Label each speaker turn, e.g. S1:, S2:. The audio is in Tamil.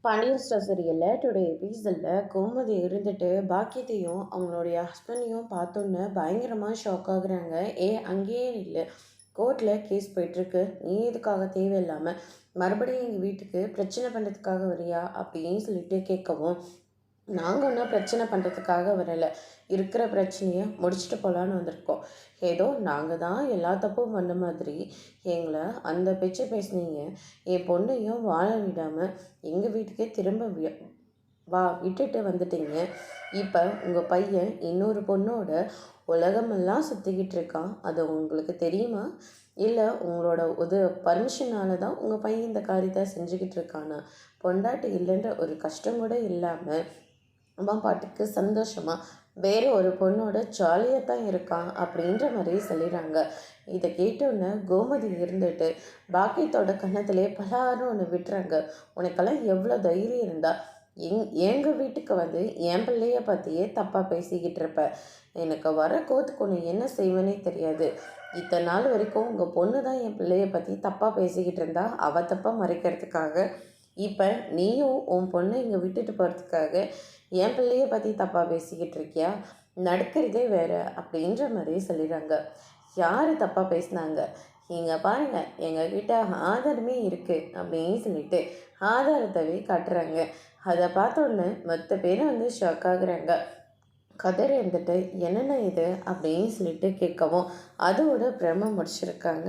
S1: பாண்டியன் ஸ்டோர் சீரியலில் டுடே எபிசோடில் கோமதி இருந்துட்டு பாக்கியத்தையும் அவங்களுடைய ஹஸ்பண்டையும் பார்த்தோன்னே பயங்கரமாக ஷாக் ஆகுறாங்க. அங்கேயே இல்லை, கோர்ட்டில் கேஸ் போயிட்டுருக்கு, நீ எதுக்காக தேவையில்லாமல் மறுபடியும் எங்கள் வீட்டுக்கு பிரச்சனை பண்ணுறதுக்காக வரியா அப்படின்னு சொல்லிட்டு கேட்கவும், நாங்கள் ஒன்றும் பிரச்சனை பண்ணுறதுக்காக வரலை, இருக்கிற பிரச்சனையை முடிச்சுட்டு போகலான்னு வந்திருக்கோம். ஏதோ நாங்கள் தான் எல்லா தப்பும் பண்ண மாதிரி எங்களை அந்த பேச்சு பேசுனீங்க. என் பொண்ணையும் வாழ விடாமல் எங்கள் வீட்டுக்கே திரும்ப விட்டுட்டு வந்துட்டீங்க. இப்போ உங்கள் பையன் இன்னொரு பொண்ணோட உலகமெல்லாம் சுற்றிக்கிட்டு இருக்கான். அது உங்களுக்கு தெரியுமா? இல்லை உங்களோட பர்மிஷனால தான் உங்கள் பையன் இந்த காரியத்தை செஞ்சுக்கிட்டு இருக்கானா? பொண்டாட்டி இல்லைன்ற ஒரு கஷ்டம் கூட இல்லாமல் அம்மா பாட்டுக்கு சந்தோஷமாக வேறு ஒரு பொண்ணோட ஜாலியாக தான் இருக்கான் அப்படின்ற மாதிரி சொல்லிடுறாங்க. இதை கேட்டோன்னே கோமதி இருந்துட்டு பாக்கியத்தோட கன்னத்திலே பலாரும் ஒன்று விட்டுறாங்க. உனக்கெல்லாம் எவ்வளோ தைரியம் இருந்தா எங்கள் வீட்டுக்கு வந்து என் பிள்ளைய பற்றியே தப்பாக பேசிக்கிட்டு இருப்ப. எனக்கு வர கோத்துக்கு ஒன்று என்ன செய்வேனே தெரியாது. இத்தனை நாள் வரைக்கும் உங்கள் பொண்ணு தான் என் பிள்ளைய பற்றி தப்பாக பேசிக்கிட்டு இருந்தா, அவள் தப்பாக மறைக்கிறதுக்காக இப்போ நீயும் உன் பொண்ணை இங்கே விட்டுட்டு போகிறதுக்காக என் பிள்ளைய பற்றி தப்பாக பேசிக்கிட்டு இருக்கியா? நடக்கிறதே வேறு அப்படின்ற மாதிரி சொல்லிடுறாங்க. யார் தப்பாக பேசினாங்க? இங்கே பாருங்கள், எங்ககிட்ட ஆதாரமே இருக்குது அப்படின்னு சொல்லிட்டு ஆதாரத்தவே காட்டுறாங்க. அதை பார்த்தோன்னே மற்ற பேரும் வந்து ஷாக் ஆகுறாங்க. கதர் இருந்துட்டு என்னென்ன இது அப்படின்னு சொல்லிட்டு கேட்கவும் அதோட பிரம முடிச்சிருக்காங்க.